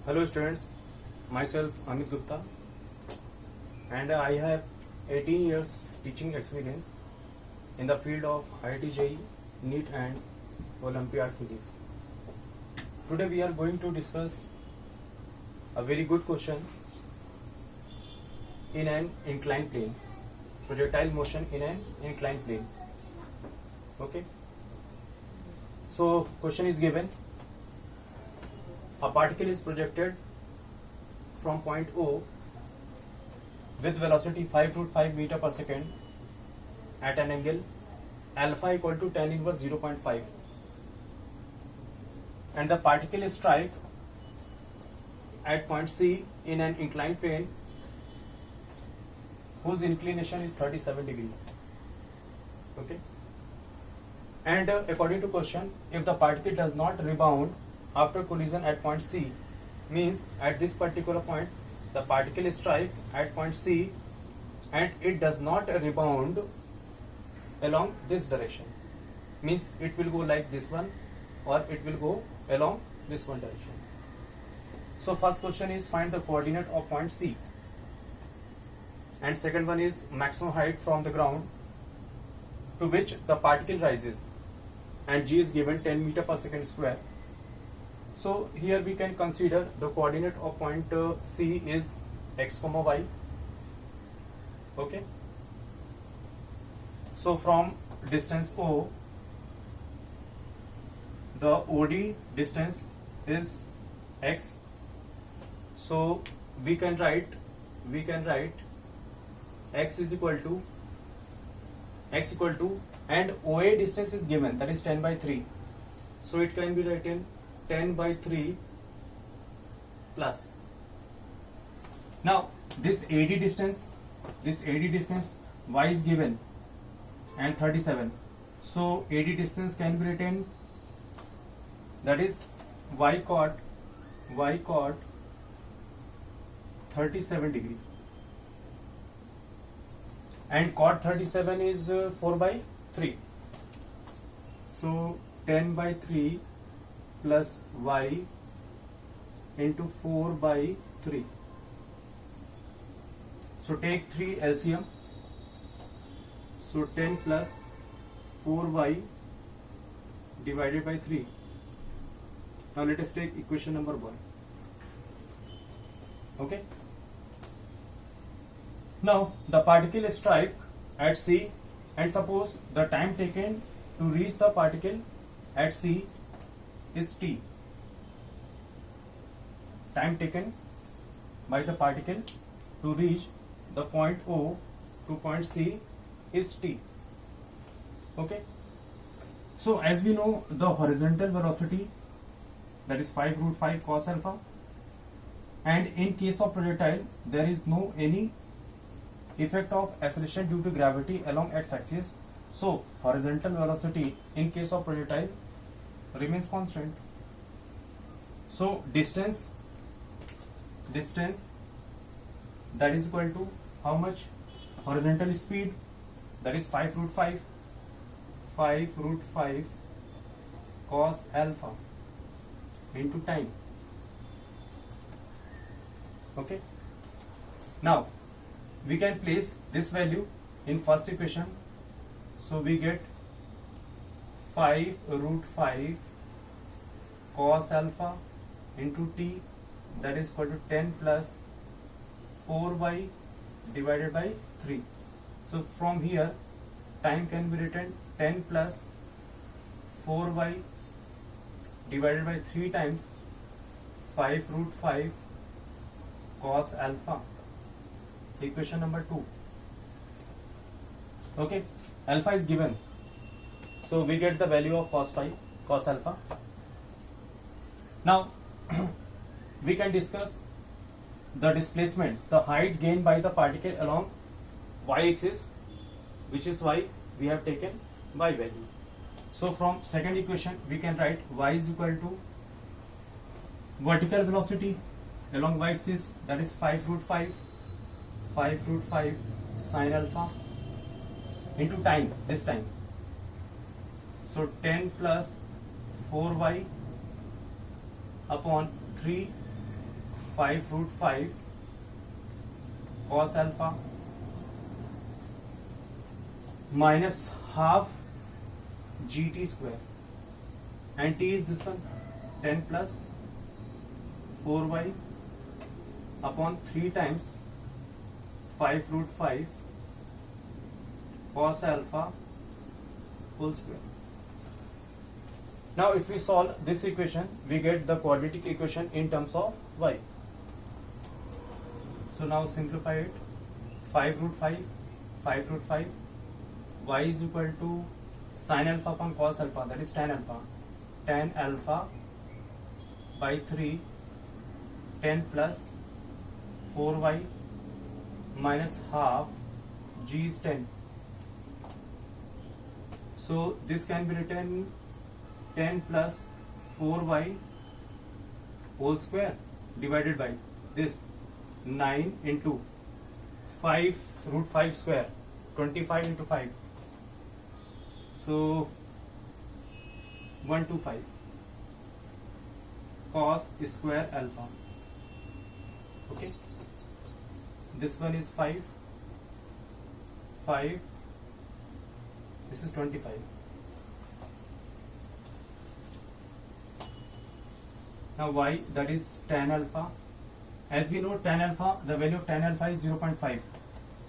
Hello students, myself Amit Gupta and I have 18 years teaching experience in the field of IIT JEE, NEET and Olympiad Physics. Today we are going to discuss a very good question in an inclined plane, projectile motion in an inclined plane. Okay. So question is given. A particle is projected from point O with velocity 5 meter per second at an angle alpha equal to tan inverse 0.5, and the particle is strike at point C in an inclined plane whose inclination is 37 degree. Okay. And according to question, if the particle does not rebound after collision at point C, means at this particular point the particle strike at point C and it does not rebound along this direction, means it will go like this one or it will go along this one direction. So first question is find the coordinate of point C, and second one is maximum height from the ground to which the particle rises, and G is given 10 meter per second square. So here we can consider the coordinate of point C is x comma y. Okay. So from distance O, the OD distance is x. So we can write x equal to and OA distance is given, that is 10 by 3. So it can be written 10 by 3 plus. Now this AD distance y is given and 37. So AD distance can be written, that is y cot 37 degree, and cot 37 is 4 by 3. So 10 by 3 plus y into 4 by 3. So take 3 LCM. So 10 plus 4y divided by 3. Now let us take equation number 1. Okay. Now the particle strike at C, and suppose the time taken to reach the particle at C is t. Time taken by the particle to reach the point O to point C is t. Okay. So as we know, the horizontal velocity, that is 5√5 cos alpha, and in case of projectile there is no any effect of acceleration due to gravity along its axis. So horizontal velocity in case of projectile remains constant. So distance that is equal to how much? Horizontal speed, that is 5√5 cos alpha into time. Okay. Now we can place this value in first equation. So we get 5√5 cos alpha into t, that is equal to 10 plus 4y divided by 3. So from here time can be written 10 plus 4y divided by 3 times 5√5 cos alpha. Equation number 2. Okay, alpha is given, so we get the value of cos alpha. Now we can discuss the displacement, the height gained by the particle along y-axis, which is why we have taken y value. So from second equation we can write y is equal to vertical velocity along y-axis, that is 5√5 sin alpha into time, this time. So 10 plus 4y upon 3 5 root 5 cos alpha minus half gt square, and t is this one, 10 plus 4y upon 3 times 5 root 5 cos alpha whole square. Now if we solve this equation, we get the quadratic equation in terms of y. So now simplify it. 5 root 5, 5 root 5, y is equal to sin alpha upon cos alpha, that is tan alpha. Tan alpha by 3, 10 plus 4y minus half, g is 10. So this can be written 10 plus 4y whole square divided by this 9 into 5 root 5 square, 25 into 5, so 125 cos square alpha. Okay, this one is 5, this is 25. Now y, that is tan alpha. As we know, tan alpha, the value of tan alpha is 0.5.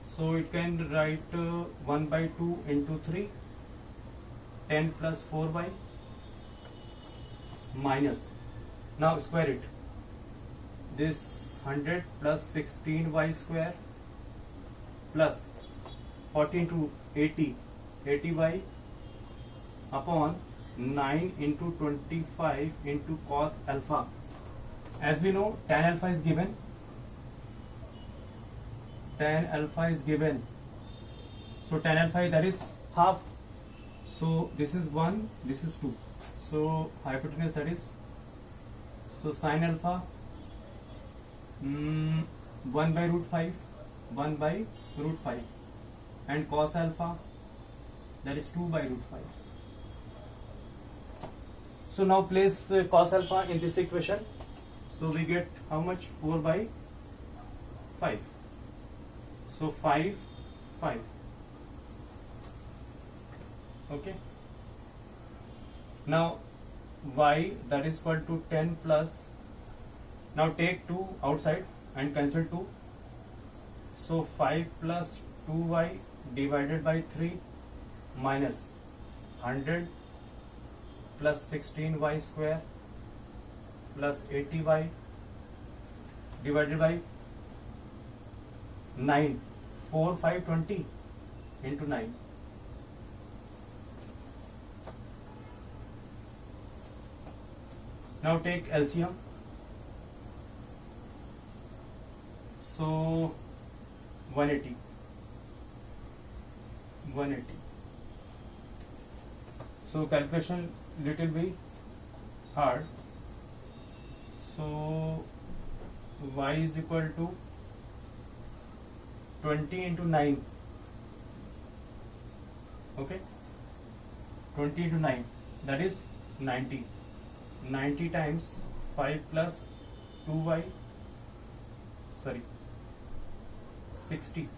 So it can write 1 by 2 into 3, 10 plus 4y minus, now square it, this 100 plus 16y square plus 40 into 80, 80y upon 9 into 25 into cos alpha. As we know, tan alpha is given. Tan alpha is given. So tan alpha, that is half. So this is 1, this is 2. So hypotenuse, that is, so sin alpha 1 by root 5, 1 by root 5, and cos alpha, that is 2 by root 5. So now place cos alpha in this equation. So we get how much? 4 by 5. So 5. Okay. Now y, that is equal to 10 plus. Now take 2 outside and cancel 2. So 5 plus 2y divided by 3 minus 100 plus 16y square plus 80y divided by 9, 4, 5, 20 into 9. Now take LCM. So 180. So calculation little bit hard. So y is equal to 20 into 9. Okay, 20 into 9, that is 90. 90 times 5 plus 2y, 60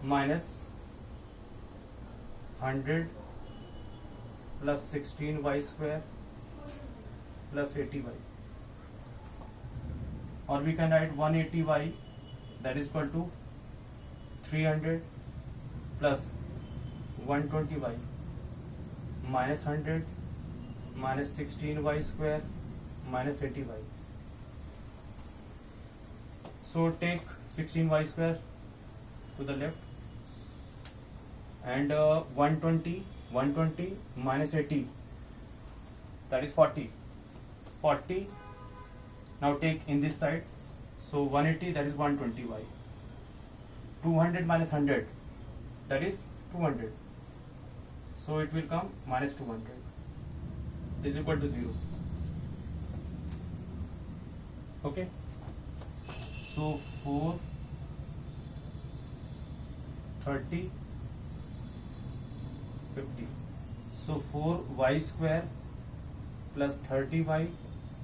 minus 100 plus 16y square plus 80y, or we can write 180y, that is equal to 300 plus 120y minus 100 minus 16y square minus 80y. So take 16y square to the left, and 120 minus 80, that is 40. Now take in this side, so 180, that is 120y. 200 minus 100, that is 200. So it will come minus 200 is equal to 0. Okay. So 4, 30, 50. So 4y square plus 30y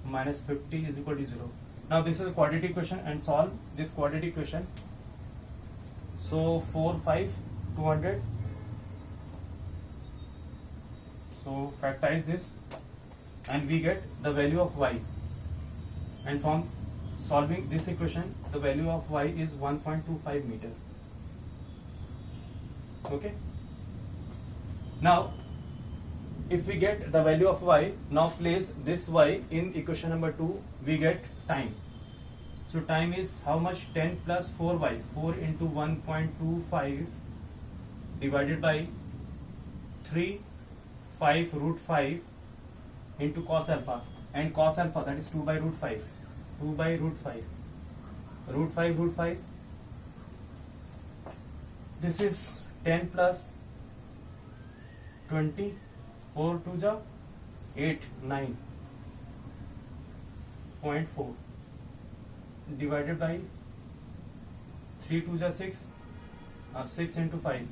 minus 50 is equal to 0. Now this is a quadratic equation and solve this quadratic equation. So 4, 5, 200. So factorize this and we get the value of y, and from solving this equation the value of y is 1.25 meter. Okay. Now if we get the value of y, now place this y in equation number 2, we get time. So time is how much? 10 plus 4y, 4 into 1.25 divided by 3, 5 root 5 into cos alpha, and cos alpha, that is 2 by root 5, 2 by root 5, root 5 root 5, this is 10 plus 20, 4 to the 8, 9.4 divided by 3 to the 6, 6 into 5,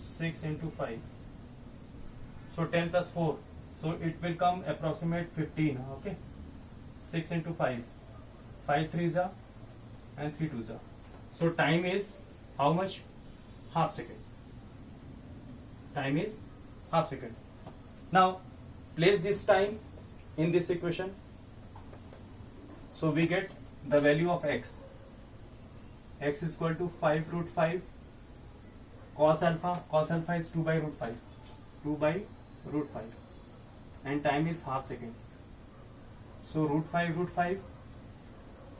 6 into 5, so 10 plus 4, so it will come approximate 15. Okay, 6 into 5, 5 3s are and 3 2s are. So time is how much? Half second. Time is half second. Now place this time in this equation. So we get the value of x. X is equal to 5 root 5 cos alpha. Cos alpha is 2 by root 5. 2 by root 5. And time is half second. So root 5 root 5.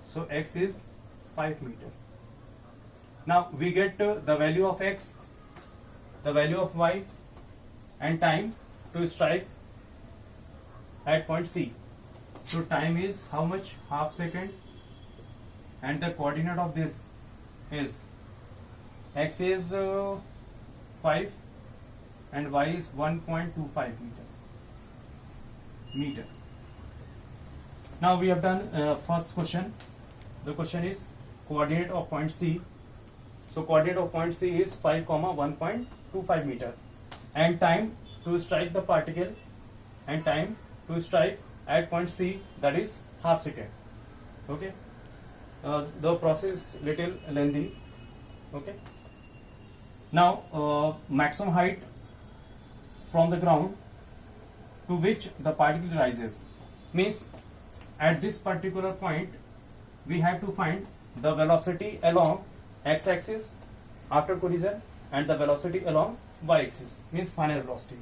So x is 5 meter. Now we get the value of x, the value of y, and time to strike at point C. So time is how much? Half second, and the coordinate of this is x is 5 and y is 1.25 meter. Now we have done first question. The question is coordinate of point C. So coordinate of point C is 5, 1.25 meter, and time to strike the particle, and time to strike at point C, that is half second. Okay, the process is little lengthy. Okay, now maximum height from the ground to which the particle rises means at this particular point we have to find the velocity along x-axis after collision and the velocity along y-axis, means final velocity.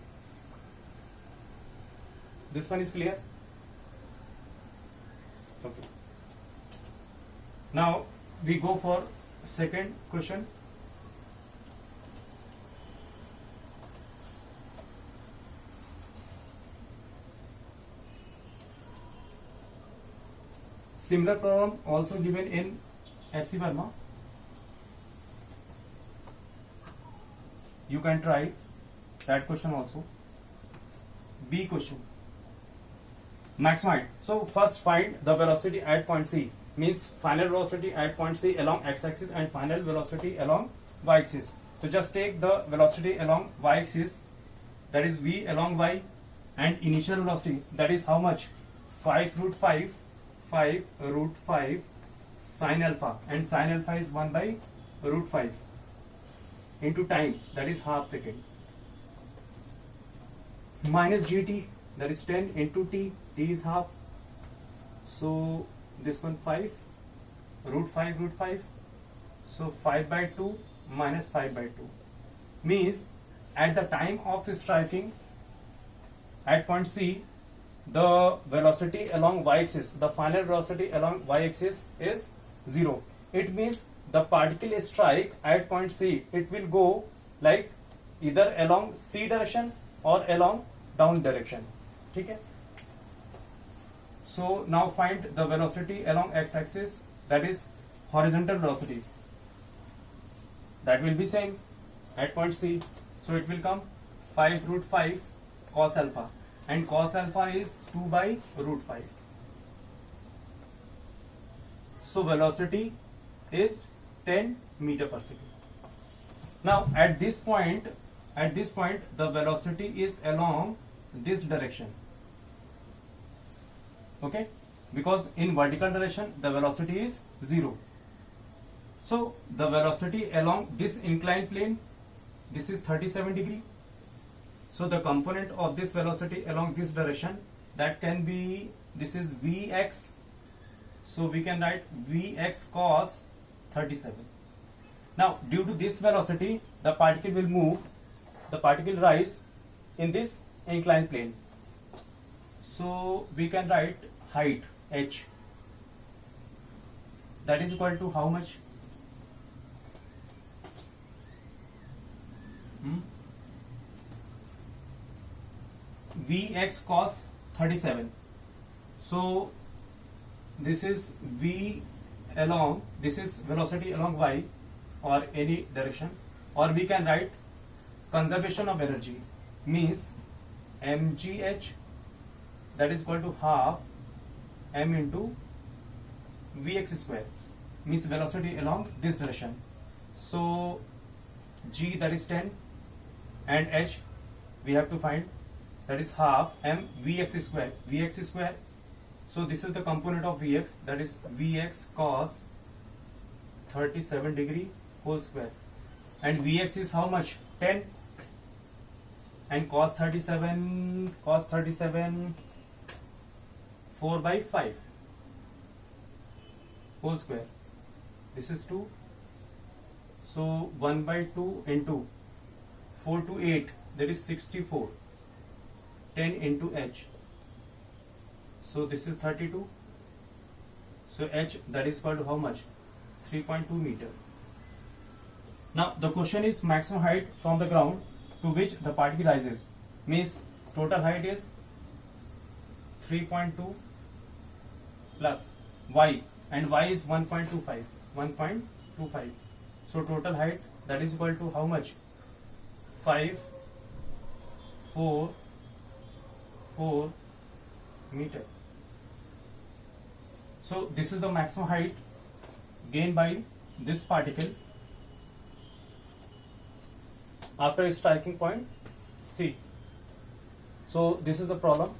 This one is clear? Okay. Now we go for second question. Similar problem also given in SC Verma. You can try that question also. B question. Maximum height. So first find the velocity at point C, means final velocity at point C along x-axis and final velocity along y-axis. So just take the velocity along y-axis, that is v along y, and initial velocity, that is how much? 5 root 5, 5 root 5 sin alpha, and sin alpha is 1 by root 5 into time, that is half second, minus gt, that is 10 into t, t is half, so this one 5 root 5, so 5 by 2 minus 5 by 2, means at the time of striking at point C, the velocity along y-axis, the final velocity along y-axis is 0. It means the particle strike at point C, it will go like either along C direction or along down direction. Okay? So now find the velocity along x-axis, that is horizontal velocity. That will be same at point C. So it will come 5 root 5 cos alpha, and cos alpha is 2 by root 5. So velocity is 10 meter per second. Now at this point the velocity is along this direction. Okay, because in vertical direction the velocity is 0. So the velocity along this inclined plane, this is 37 degree. So the component of this velocity along this direction, that can be, this is Vx. So we can write Vx cos 37. Now due to this velocity, the particle will move, the particle rise in this inclined plane. So we can write height h, that is equal to how much? Vx cos 37. So this is V along, this is velocity along y or any direction, or we can write conservation of energy, means mgh, that is equal to half m into Vx square, means velocity along this direction. So g, that is 10, and h we have to find, that is half m Vx square. Vx square, so this is the component of Vx, that is Vx cos 37 degree whole square, and Vx is how much? 10, and cos 37 4 by 5 whole square, this is 2. So 1 by 2 into 4 to 8, that is 64. 10 into h, so this is 32. So h, that is equal to how much? 3.2 meter. Now the question is maximum height from the ground to which the particle rises, means total height is 3.2 plus y, and y is 1.25. So total height, that is equal to how much? 5, 4 meter. So this is the maximum height gained by this particle after its striking point C. So this is the problem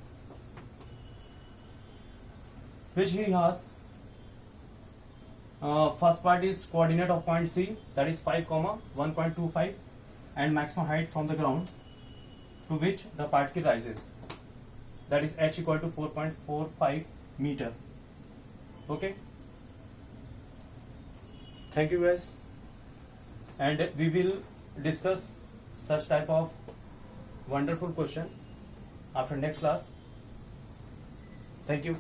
which he has. First part is coordinate of point C, that is 5, 1.25, and maximum height from the ground to which the particle rises, that is h equal to 4.45 meter. Okay, thank you guys, and we will discuss such type of wonderful question after next class. Thank you.